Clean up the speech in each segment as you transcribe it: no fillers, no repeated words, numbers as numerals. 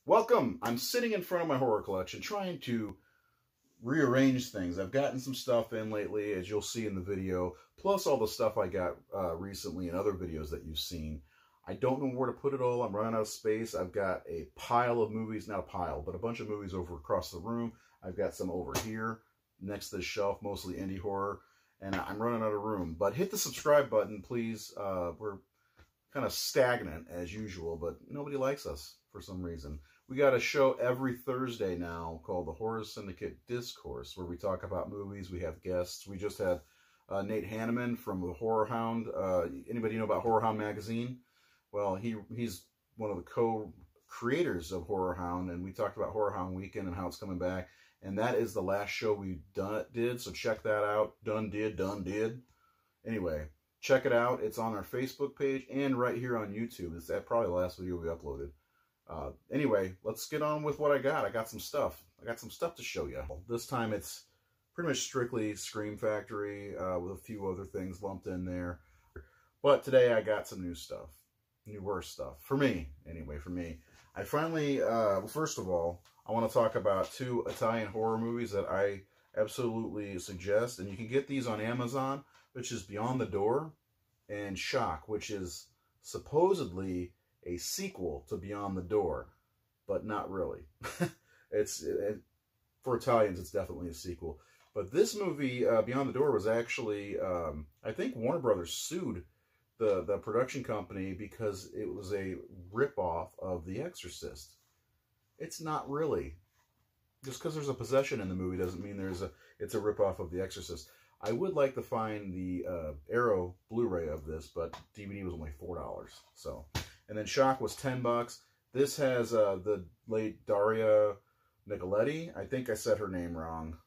Welcome! I'm sitting in front of my horror collection trying to rearrange things. I've gotten some stuff in lately, as you'll see in the video, plus all the stuff I got recently in other videos that you've seen. I don't know where to put it all. I'm running out of space. I've got a pile of movies, not a pile, but a bunch of movies over across the room. I've got some over here next to the shelf, mostly indie horror, and I'm running out of room. But hit the subscribe button, please. We're kind of stagnant as usual, but nobody likes us for some reason. We got a show every Thursday now called the Horror Syndicate Discourse, where we talk about movies. We have guests. We just had Nate Hanneman from the Horror Hound. Anybody know about Horror Hound magazine? Well, he's one of the co-creators of Horror Hound, and we talked about Horror Hound Weekend and how it's coming back. And that is the last show we did, so check that out. Done did. Anyway, check it out. It's on our Facebook page and right here on YouTube. It's probably the last video we uploaded. Anyway, let's get on with what I got. I got some stuff. I got some stuff to show you. This time it's pretty much strictly Scream Factory with a few other things lumped in there. But today I got some new stuff. Newer stuff. For me, anyway, for me. I finally, first of all, I want to talk about two Italian horror movies that I absolutely suggest. And you can get these on Amazon, which is Beyond the Door, and Shock, which is supposedly a sequel to Beyond the Door, but not really. For Italians, it's definitely a sequel. But this movie, Beyond the Door, was actually, I think Warner Brothers sued the production company because it was a ripoff of The Exorcist. It's not really. Just because there's a possession in the movie doesn't mean it's a ripoff of The Exorcist. I would like to find the Arrow Blu-ray of this, but DVD was only $4. So. And then Shock was $10. This has the late Daria Nicoletti. I think I said her name wrong.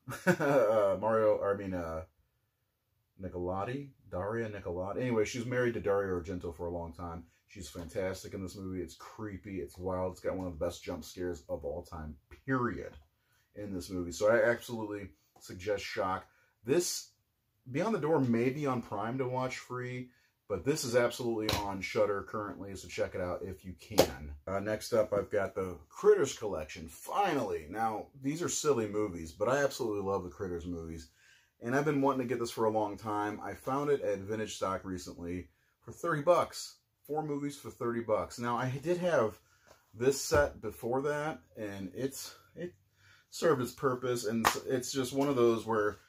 Nicoletti? Daria Nicoletti. Anyway, she was married to Dario Argento for a long time. She's fantastic in this movie. It's creepy. It's wild. It's got one of the best jump scares of all time, period, in this movie. So I absolutely suggest Shock. This, Beyond the Door, may be on Prime to watch free, but this is absolutely on Shudder currently, so check it out if you can. Next up, I've got the Critters collection. Finally! Now, these are silly movies, but I absolutely love the Critters movies. And I've been wanting to get this for a long time. I found it at Vintage Stock recently for 30 bucks. 4 movies for 30 bucks. Now, I did have this set before that, and it served its purpose, and it's just one of those where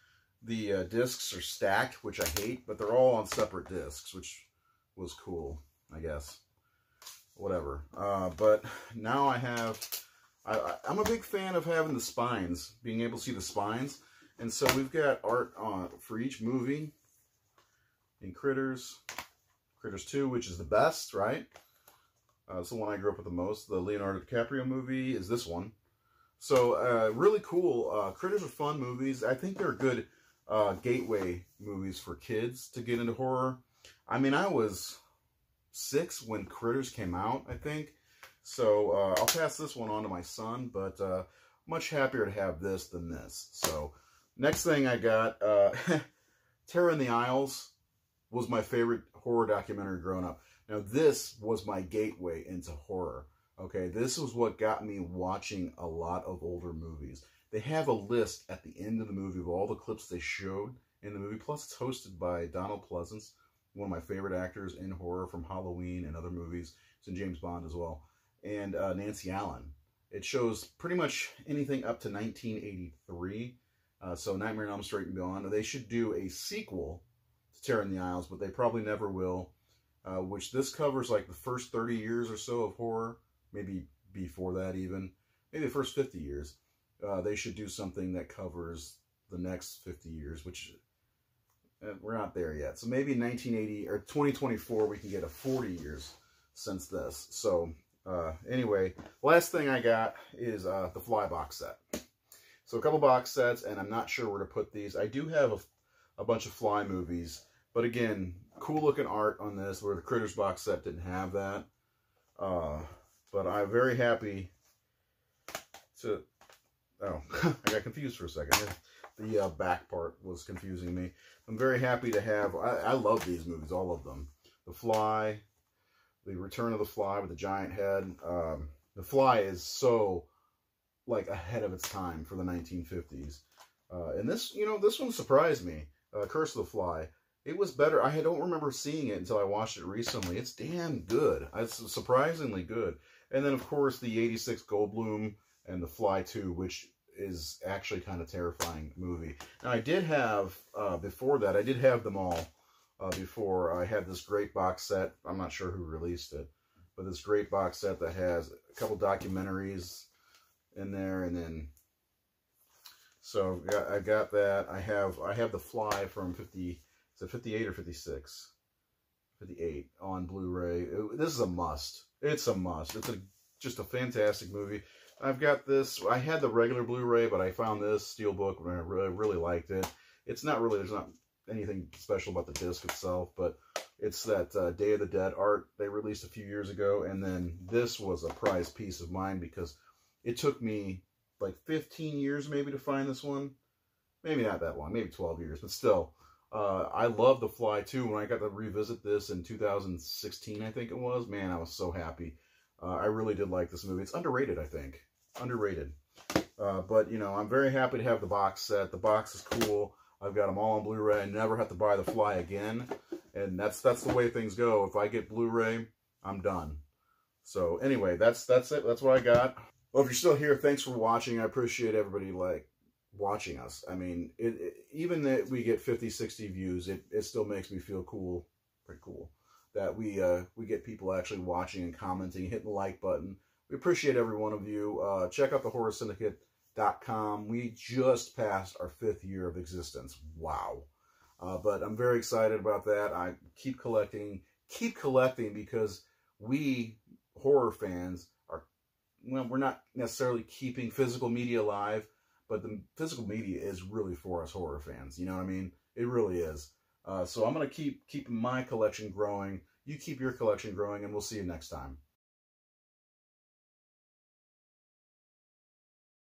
the discs are stacked, which I hate, but they're all on separate discs, which was cool, I guess. Whatever. But now I have... I'm a big fan of having the spines, being able to see the spines. And so we've got art for each movie in Critters. Critters 2, which is the best, right? It's the one I grew up with the most. The Leonardo DiCaprio movie is this one. So, really cool. Critters are fun movies. I think they're good gateway movies for kids to get into horror. I mean, I was 6 when Critters came out, I think. So, I'll pass this one on to my son, but much happier to have this than this. So, next thing I got, Terror in the Aisles was my favorite horror documentary growing up. Now, this was my gateway into horror. Okay, this was what got me watching a lot of older movies. They have a list at the end of the movie of all the clips they showed in the movie. Plus, it's hosted by Donald Pleasence, one of my favorite actors in horror from Halloween and other movies. It's in James Bond as well. And Nancy Allen. It shows pretty much anything up to 1983. So Nightmare on Elm Street and beyond. They should do a sequel to Terror in the Aisles, but they probably never will. Which this covers like the first 30 years or so of horror. Maybe before that even. Maybe the first 50 years. They should do something that covers the next 50 years, which we're not there yet. So maybe 1980 or 2024 we can get a 40 years since this. So anyway, last thing I got is the Fly box set. So a couple box sets, and I'm not sure where to put these. I do have a bunch of Fly movies, but again, cool looking art on this, where the Critters box set didn't have that. But I'm very happy to... Oh, I got confused for a second. The back part was confusing me. I'm very happy to have... I love these movies, all of them. The Fly, The Return of the Fly with the giant head. The Fly is so, like, ahead of its time for the 1950s. And this, you know, this one surprised me. Curse of the Fly. It was better. I don't remember seeing it until I watched it recently. It's damn good. It's surprisingly good. And then, of course, the 86 Goldblum and The Fly 2, which is actually kind of terrifying movie. Now, I did have, before that, I did have them all. Before I had this great box set. I'm not sure who released it, but this great box set that has a couple documentaries in there, and then so I got that. I have The Fly from 50. Is it 58 or 56? 58 on Blu-ray. This is a must. It's a must. It's just a fantastic movie. I've got this. I had the regular Blu-ray, but I found this Steelbook and I really liked it. It's not really. There's not anything special about the disc itself, but it's that Day of the Dead art they released a few years ago, and then this was a prized piece of mine because it took me like 15 years maybe to find this one. Maybe not that long, maybe 12 years, but still. I love The Fly too. When I got to revisit this in 2016, I think it was, man, I was so happy. I really did like this movie. It's underrated, I think. Underrated. But, you know, I'm very happy to have the box set. The box is cool. I've got them all on Blu-ray. I never have to buy The Fly again. And that's the way things go. If I get Blu-ray, I'm done. So anyway, that's it. That's what I got. Well, if you're still here, thanks for watching. I appreciate everybody, like, watching us. I mean, even that we get 50, 60 views, it still makes me feel cool. Pretty cool. That we get people actually watching and commenting, hitting the like button. We appreciate every one of you. Check out the HorrorSyndicate.com. We just passed our 5th year of existence. Wow. But I'm very excited about that. I keep collecting because we, horror fans, are, well, we're not necessarily keeping physical media alive, but the physical media is really for us horror fans. You know what I mean? It really is. So I'm going to keep my collection growing. You keep your collection growing, and we'll see you next time.